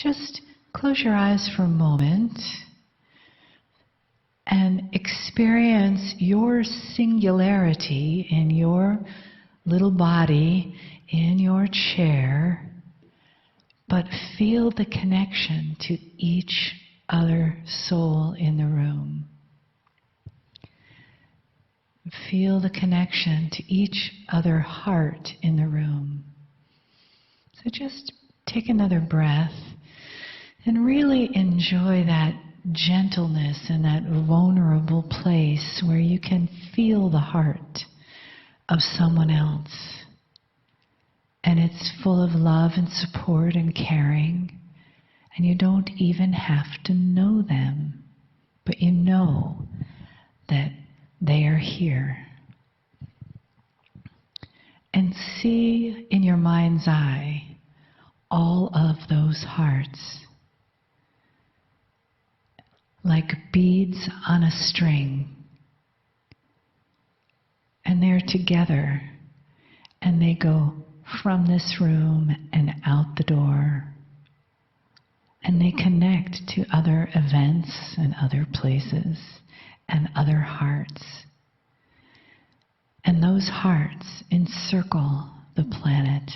just close your eyes for a moment and experience your singularity in your little body, in your chair, but feel the connection to each other soul in the room. Feel the connection to each other heart in the room. So just take another breath and really enjoy that gentleness and that vulnerable place where you can feel the heart of someone else. And it's full of love and support and caring. And you don't even have to know them, but you know that they are here. And see in your mind's eye all of those hearts like beads on a string. And they're together, and they go from this room and out the door. And they connect to other events and other places and other hearts. And those hearts encircle the planet.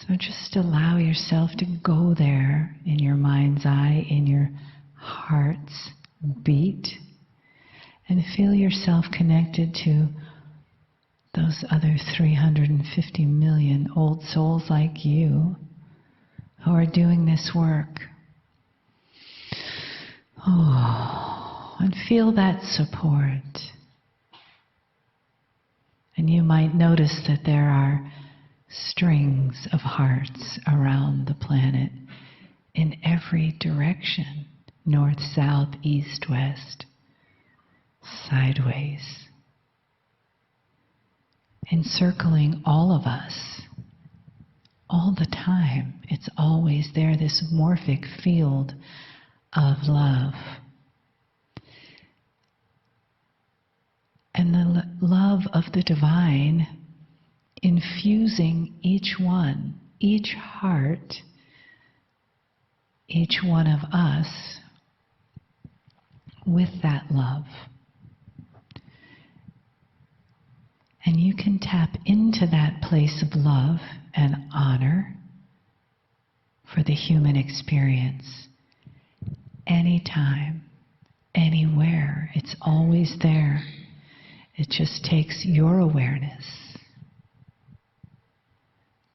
So just allow yourself to go there in your mind's eye, in your heart's beat, and feel yourself connected to those other 350 million old souls like you who are doing this work. Oh, and feel that support. And you might notice that there are strings of hearts around the planet in every direction, north, south, east, west, sideways, encircling all of us all the time. It's always there, this morphic field of love. And the love of the divine infusing each one, each heart, each one of us with that love. And you can tap into that place of love and honor for the human experience anytime, anywhere. It's always there. It just takes your awareness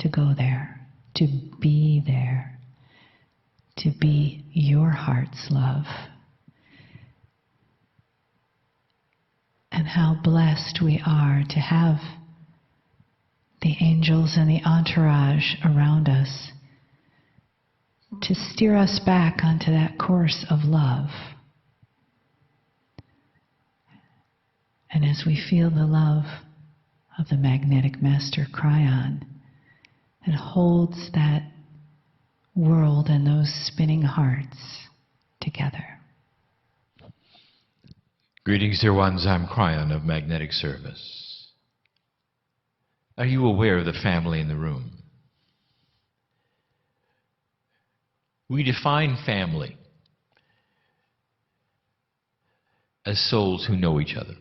to go there, to be there, to be your heart's love. And how blessed we are to have the angels and the entourage around us to steer us back onto that course of love. And as we feel the love of the magnetic master Kryon, it holds that world and those spinning hearts together. Greetings, dear ones. I'm Kryon of Magnetic Service. Are you aware of the family in the room? We define family as souls who know each other.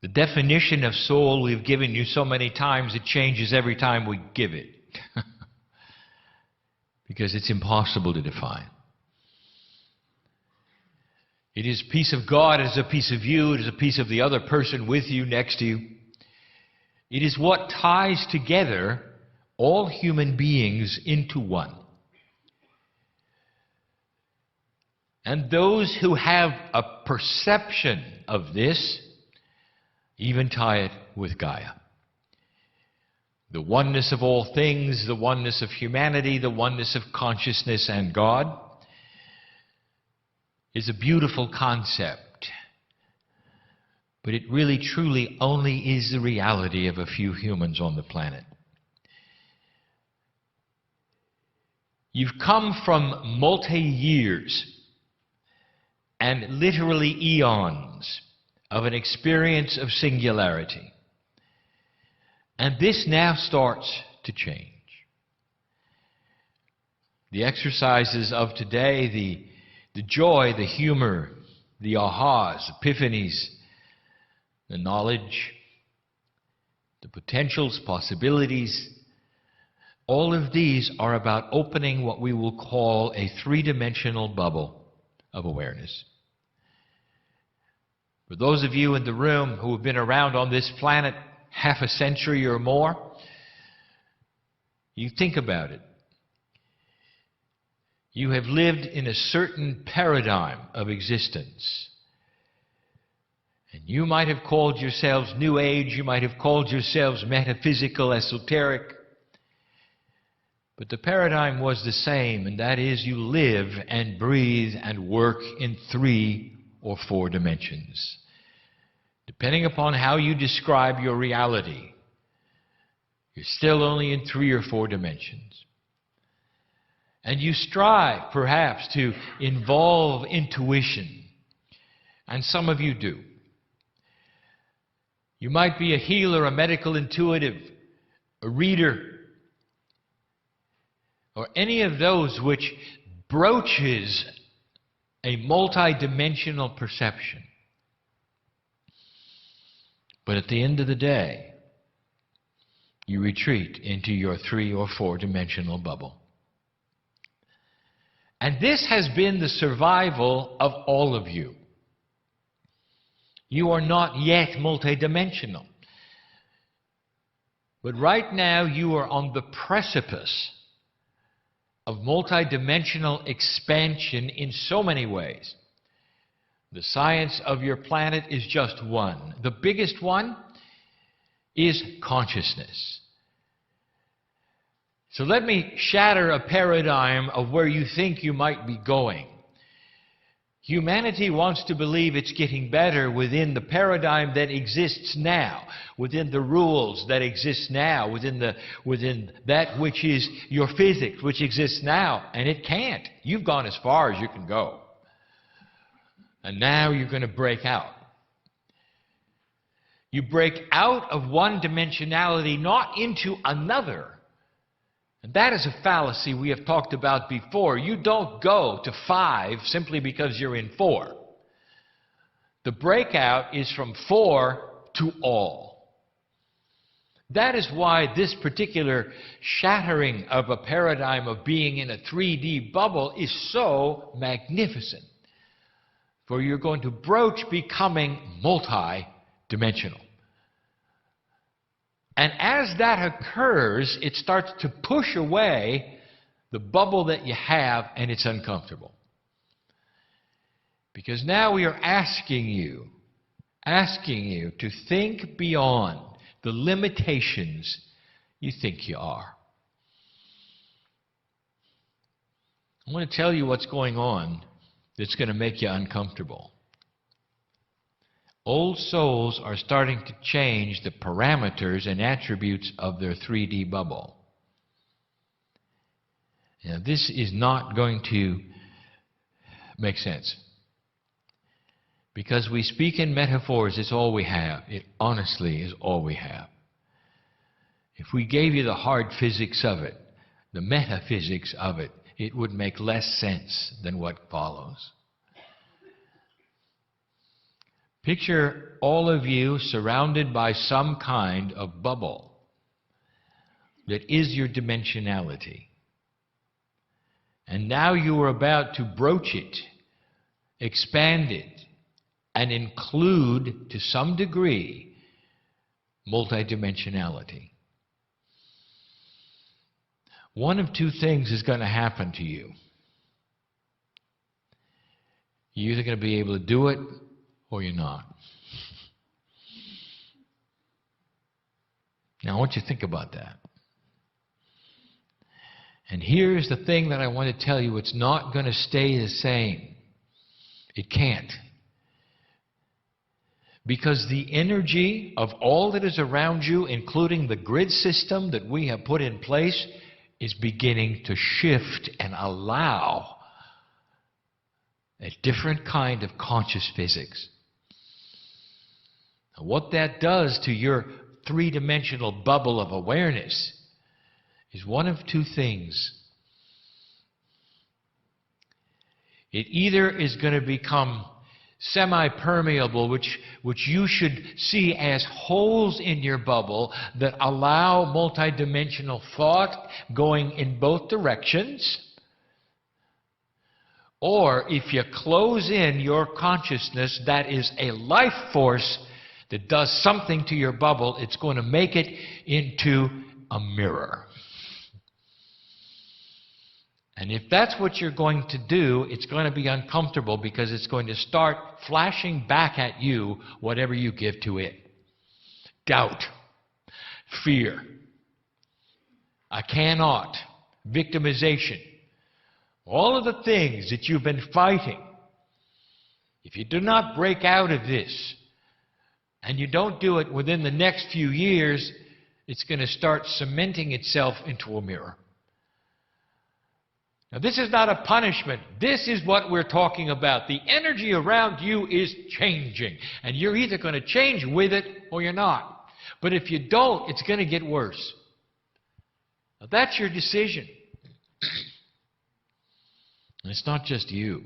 The definition of soul we've given you so many times, it changes every time we give it. Because it's impossible to define. It is a piece of God, it is a piece of you, it is a piece of the other person with you, next to you. It is what ties together all human beings into one. And those who have a perception of this even tie it with Gaia. The oneness of all things, the oneness of humanity, the oneness of consciousness and God is a beautiful concept. But it really, truly only is the reality of a few humans on the planet. You've come from multi-years and literally eons of an experience of singularity. And this now starts to change. The exercises of today, the joy, the humor, the ahas, epiphanies, the knowledge, the potentials, possibilities, all of these are about opening what we will call a three-dimensional bubble of awareness. For those of you in the room who have been around on this planet half a century or more, you think about it. You have lived in a certain paradigm of existence. And you might have called yourselves New Age, you might have called yourselves metaphysical, esoteric. But the paradigm was the same, and that is you live and breathe and work in 3 or 4 dimensions. Depending upon how you describe your reality, you're still only in 3 or 4 dimensions. And you strive, perhaps, to involve intuition. And some of you do. You might be a healer, a medical intuitive, a reader, or any of those which broaches a multidimensional perception. But at the end of the day, you retreat into your 3 or 4 dimensional bubble. And this has been the survival of all of you. You are not yet multidimensional. But right now you are on the precipice of multidimensional expansion in so many ways. The science of your planet is just one. The biggest one is consciousness. So let me shatter a paradigm of where you think you might be going. Humanity wants to believe it's getting better within the paradigm that exists now, within the rules that exist now, within that which is your physics, which exists now, and it can't. You've gone as far as you can go. And now you're going to break out. You break out of one dimensionality, not into another. And that is a fallacy we have talked about before. You don't go to 5 simply because you're in 4. The breakout is from 4 to all. That is why this particular shattering of a paradigm of being in a 3D bubble is so magnificent. For you're going to broach becoming multi-dimensional. And as that occurs, it starts to push away the bubble that you have, and it's uncomfortable. Because now we are asking you to think beyond the limitations you think you are. I want to tell you what's going on that's going to make you uncomfortable. Old souls are starting to change the parameters and attributes of their 3D bubble. Now, this is not going to make sense. Because we speak in metaphors, it's all we have. It honestly is all we have. If we gave you the hard physics of it, the metaphysics of it, it would make less sense than what follows. Picture all of you surrounded by some kind of bubble that is your dimensionality. And now you are about to broach it, expand it, and include, to some degree, multidimensionality. One of 2 things is going to happen to you. You're either going to be able to do it or you're not. Now, I want you to think about that. And here's the thing that I want to tell you. It's not going to stay the same. It can't. Because the energy of all that is around you, including the grid system that we have put in place, is beginning to shift and allow a different kind of conscious physics. What that does to your three-dimensional bubble of awareness is one of two things. It either is going to become semi-permeable, which you should see as holes in your bubble that allow multidimensional thought going in both directions. Or if you close in your consciousness, that is a life force that does something to your bubble, it's going to make it into a mirror. And if that's what you're going to do, it's going to be uncomfortable because it's going to start flashing back at you whatever you give to it. Doubt, fear, I cannot, victimization, all of the things that you've been fighting. If you do not break out of this, and you don't do it within the next few years, it's going to start cementing itself into a mirror. Now, this is not a punishment. This is what we're talking about. The energy around you is changing. And you're either going to change with it or you're not. But if you don't, it's going to get worse. Now, that's your decision. And it's not just you.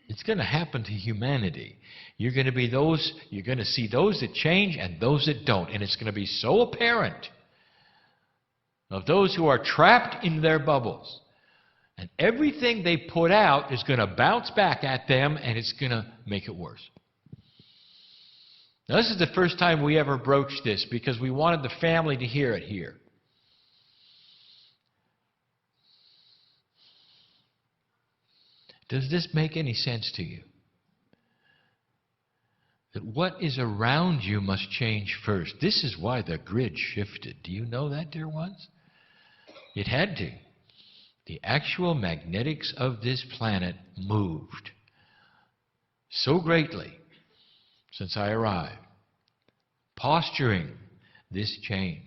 It's going to happen to humanity. You're going to see those that change and those that don't. And it's going to be so apparent of those who are trapped in their bubbles. And everything they put out is going to bounce back at them, and it's going to make it worse. Now, this is the first time we ever broached this because we wanted the family to hear it here. Does this make any sense to you? That what is around you must change first. This is why the grid shifted. Do you know that, dear ones? It had to. The actual magnetics of this planet moved so greatly since I arrived, posturing this change.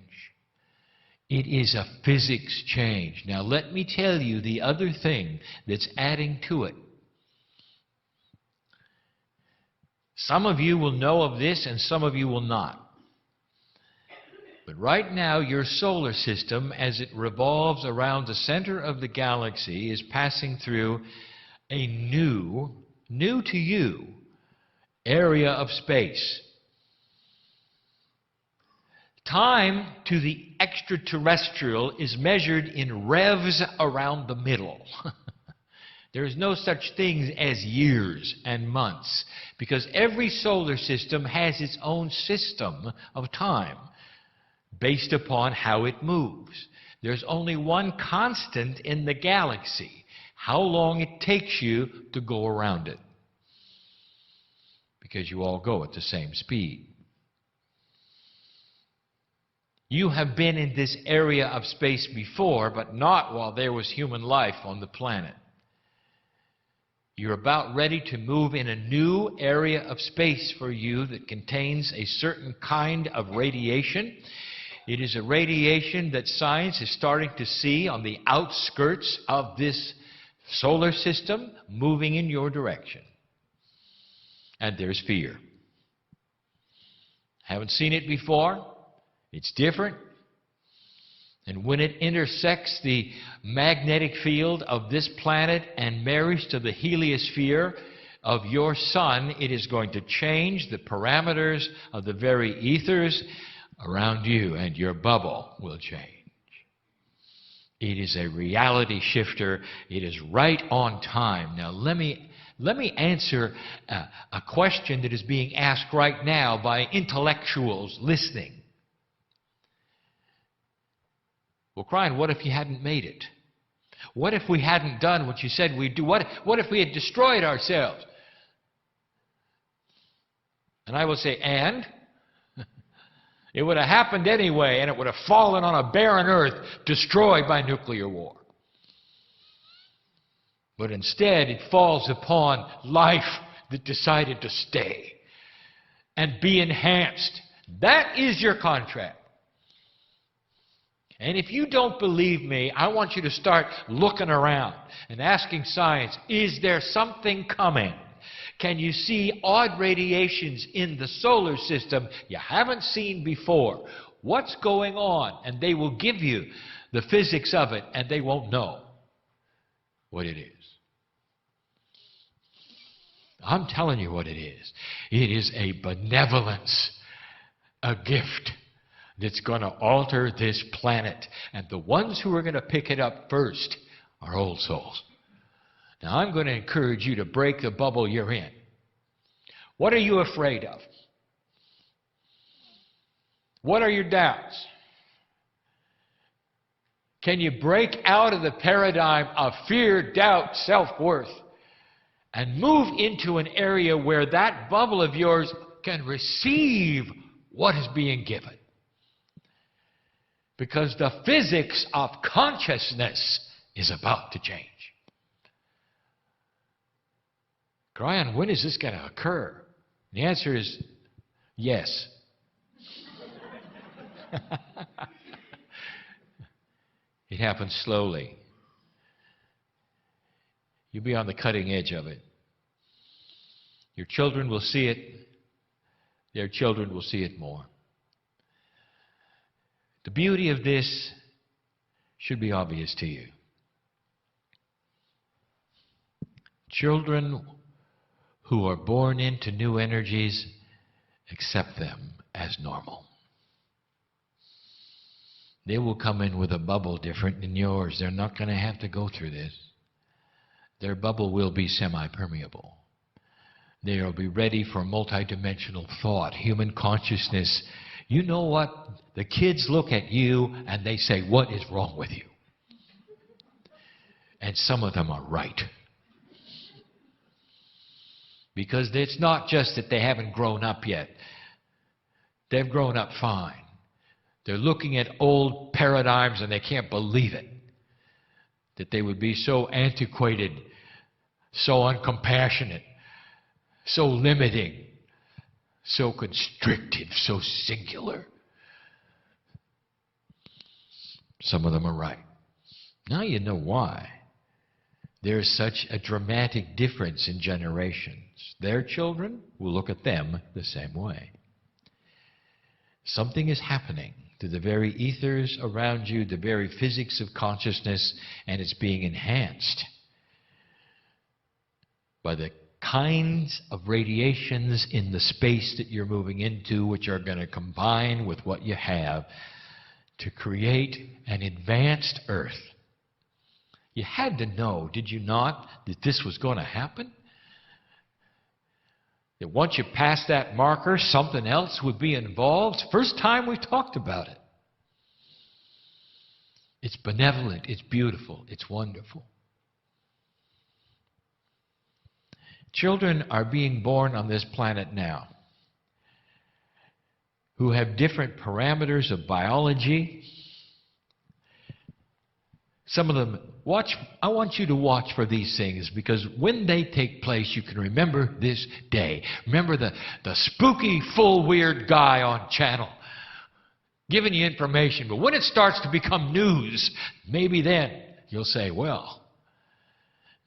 It is a physics change. Now let me tell you the other thing that's adding to it. Some of you will know of this and some of you will not. But right now, your solar system, as it revolves around the center of the galaxy, is passing through a new to you, area of space. Time to the extraterrestrial is measured in revs around the middle. There is no such thing as years and months, because every solar system has its own system of time, based upon how it moves. There's only one constant in the galaxy, how long it takes you to go around it. Because you all go at the same speed. You have been in this area of space before, but not while there was human life on the planet. You're about ready to move in a new area of space for you that contains a certain kind of radiation. It is a radiation that science is starting to see on the outskirts of this solar system moving in your direction. And there's fear. Haven't seen it before. It's different. And when it intersects the magnetic field of this planet and marries to the heliosphere of your sun, it is going to change the parameters of the very ethers around you, and your bubble will change. It is a reality shifter. It is right on time. Now let me answer a question that is being asked right now by intellectuals listening. Well, Kryon, what if you hadn't made it? What if we hadn't done what you said we'd do? What if we had destroyed ourselves? And I will say, and? It would have happened anyway, and it would have fallen on a barren earth, destroyed by nuclear war. But instead, it falls upon life that decided to stay and be enhanced. That is your contract. And if you don't believe me, I want you to start looking around and asking science, is there something coming? Can you see odd radiations in the solar system you haven't seen before? What's going on? And they will give you the physics of it, and they won't know what it is. I'm telling you what it is. It is a benevolence, a gift that's going to alter this planet. And the ones who are going to pick it up first are old souls. Now, I'm going to encourage you to break the bubble you're in. What are you afraid of? What are your doubts? Can you break out of the paradigm of fear, doubt, self-worth, and move into an area where that bubble of yours can receive what is being given? Because the physics of consciousness is about to change. Kryon, when is this going to occur? The answer is yes. It happens slowly. You'll be on the cutting edge of it. Your children will see it. Their children will see it more. The beauty of this should be obvious to you. Children who are born into new energies accept them as normal. They will come in with a bubble different than yours. They're not going to have to go through this. Their bubble will be semi-permeable. They'll be ready for multidimensional thought, human consciousness. You know what? The kids look at you and they say, "What is wrong with you?" And some of them are right. Because it's not just that they haven't grown up yet. They've grown up fine. They're looking at old paradigms and they can't believe it. That they would be so antiquated, so uncompassionate, so limiting, so constrictive, so singular. Some of them are right. Now you know why. There's such a dramatic difference in generations. Their children will look at them the same way. Something is happening to the very ethers around you, the very physics of consciousness, and it's being enhanced by the kinds of radiations in the space that you're moving into, which are going to combine with what you have to create an advanced earth. You had to know, did you not, that this was going to happen? That once you passed that marker, something else would be involved? First time we talked about it. It's benevolent, it's beautiful, it's wonderful. Children are being born on this planet now who have different parameters of biology. Some of them, I want you to watch for these things, because when they take place, you can remember this day. Remember the spooky, full, weird guy on channel giving you information. But when it starts to become news, maybe then you'll say, well,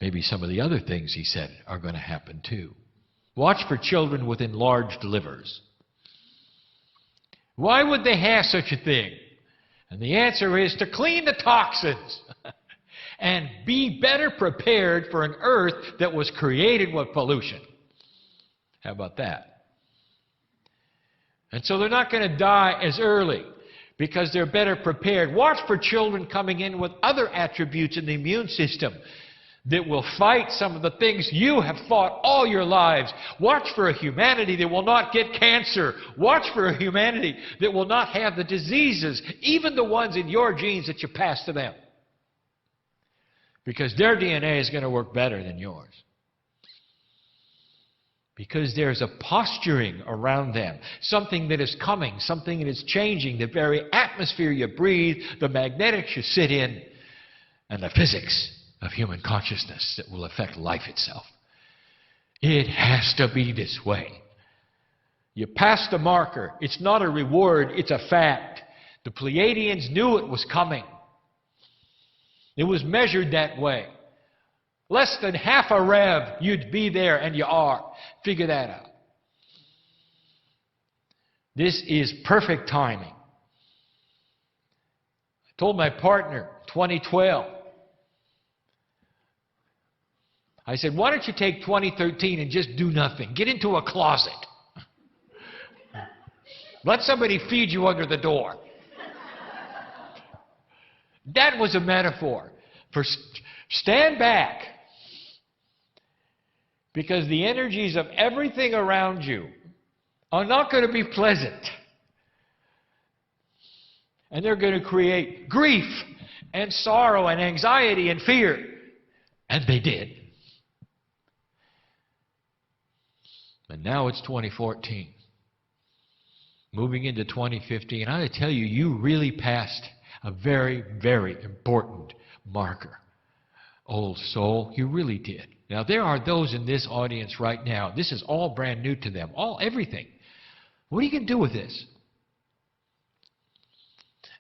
maybe some of the other things he said are going to happen too. Watch for children with enlarged livers. Why would they have such a thing? And the answer is to clean the toxins and be better prepared for an earth that was created with pollution. How about that? And so they're not going to die as early because they're better prepared. Watch for children coming in with other attributes in the immune system that will fight some of the things you have fought all your lives. Watch for a humanity that will not get cancer. Watch for a humanity that will not have the diseases, even the ones in your genes that you pass to them. Because their DNA is going to work better than yours. Because there's a posturing around them, something that is coming, something that is changing, the very atmosphere you breathe, the magnetics you sit in, and the physics of human consciousness that will affect life itself. It has to be this way. You pass the marker. It's not a reward, it's a fact. The Pleiadians knew it was coming. It was measured that way. Less than half a rev, you'd be there, and you are. Figure that out. This is perfect timing. I told my partner, 2012, I said, why don't you take 2013 and just do nothing? Get into a closet. Let somebody feed you under the door. That was a metaphor for stand back. Because the energies of everything around you are not going to be pleasant. And they're going to create grief and sorrow and anxiety and fear. And they did. And now it's 2014. Moving into 2015, I tell you, you really passed a very, very important marker. Old soul, you really did. Now, there are those in this audience right now, this is all brand new to them, everything. What are you going to do with this?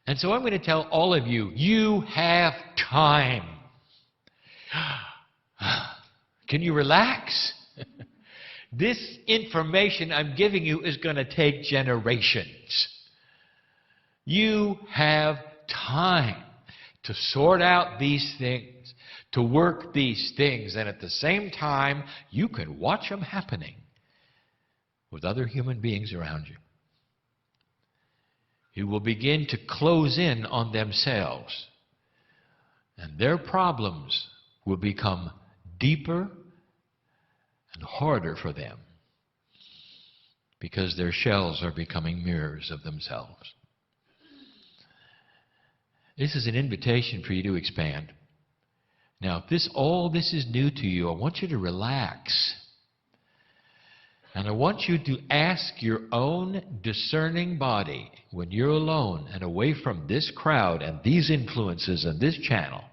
And so I'm going to tell all of you, you have time. Can you relax? This information I'm giving you is going to take generations. You have time to sort out these things, to work these things, and at the same time, you can watch them happening with other human beings around you. You will begin to close in on themselves, and their problems will become deeper and harder for them because their shells are becoming mirrors of themselves. This is an invitation for you to expand. Now, if all this is new to you, I want you to relax. And I want you to ask your own discerning body, when you're alone and away from this crowd and these influences and this channel,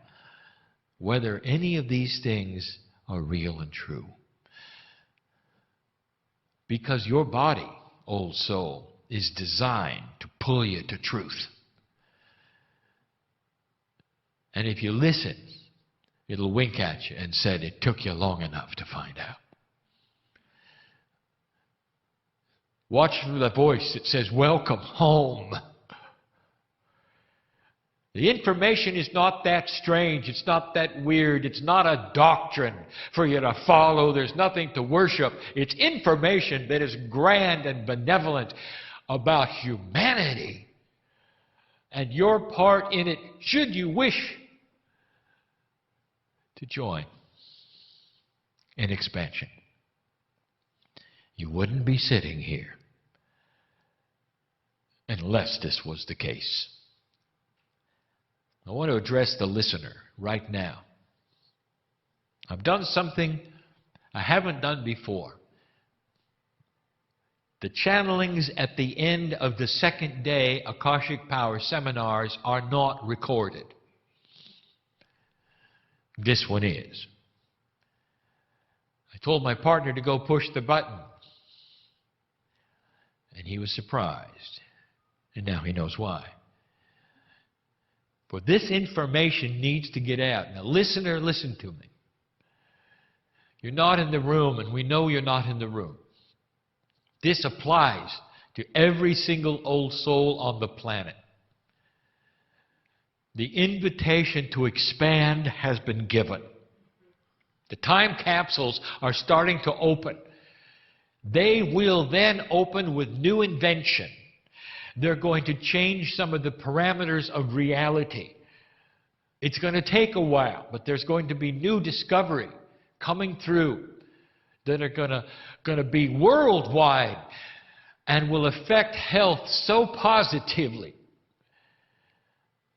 whether any of these things are real and true. Because your body, old soul, is designed to pull you to truth. And if you listen, it'll wink at you and said it took you long enough to find out. Watch for the voice that says, welcome home. The information is not that strange. It's not that weird. It's not a doctrine for you to follow. There's nothing to worship. It's information that is grand and benevolent about humanity and your part in it, should you wish to join in expansion. You wouldn't be sitting here unless this was the case. I want to address the listener right now. I've done something I haven't done before. The channelings at the end of the second day Akashic Power seminars are not recorded. This one is. I told my partner to go push the button, and he was surprised. And now he knows why. For this information needs to get out. Now, listener, listen to me. You're not in the room, and we know you're not in the room. This applies to every single old soul on the planet. The invitation to expand has been given. The time capsules are starting to open. They will then open with new invention. They're going to change some of the parameters of reality. It's going to take a while, but there's going to be new discovery coming through that are going to be worldwide and will affect health so positively.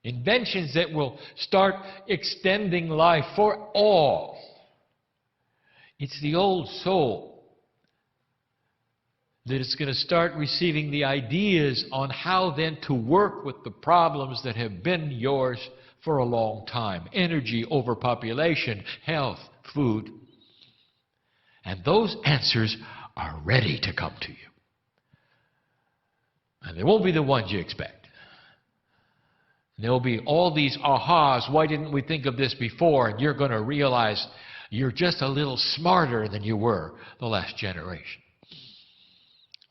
Inventions that will start extending life for all. It's the old soul that is going to start receiving the ideas on how then to work with the problems that have been yours for a long time. Energy, overpopulation, health, food. And those answers are ready to come to you. And they won't be the ones you expect. There will be all these ahas, why didn't we think of this before? And you're going to realize You're just a little smarter than you were the last generation.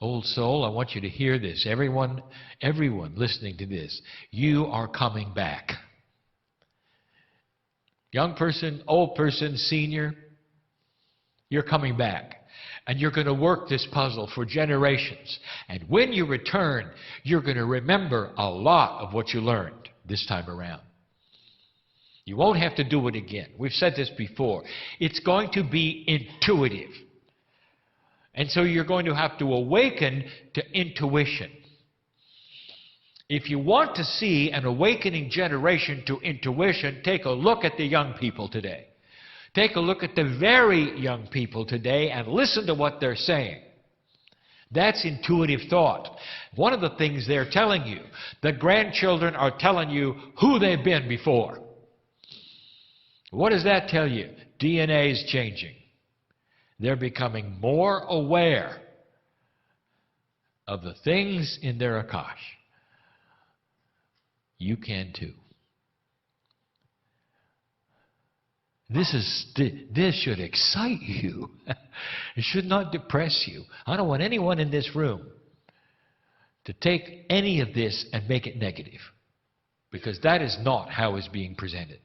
Old soul, I want you to hear this. Everyone listening to this, you are coming back. Young person, old person, senior, you're coming back. And you're going to work this puzzle for generations. And when you return, you're going to remember a lot of what you learned this time around. You won't have to do it again. We've said this before. It's going to be intuitive. And so you're going to have to awaken to intuition. If you want to see an awakening generation to intuition, take a look at the young people today. Take a look at the very young people today and listen to what they're saying. That's intuitive thought. One of the things they're telling you, the grandchildren are telling you who they've been before. What does that tell you? DNA is changing. They're becoming more aware of the things in their Akash. You can too. This should excite you. It should not depress you. I don't want anyone in this room to take any of this and make it negative, because that is not how it's being presented.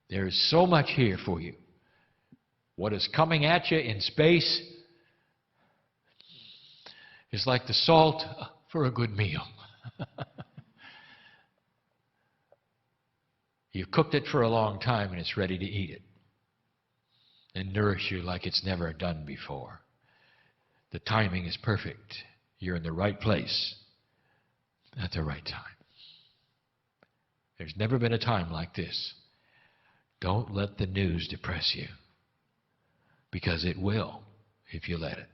There is so much here for you. What is coming at you in space is like the salt for a good meal. You've cooked it for a long time and it's ready to eat it and nourish you like it's never done before. The timing is perfect. You're in the right place at the right time. There's never been a time like this. Don't let the news depress you, because it will if you let it.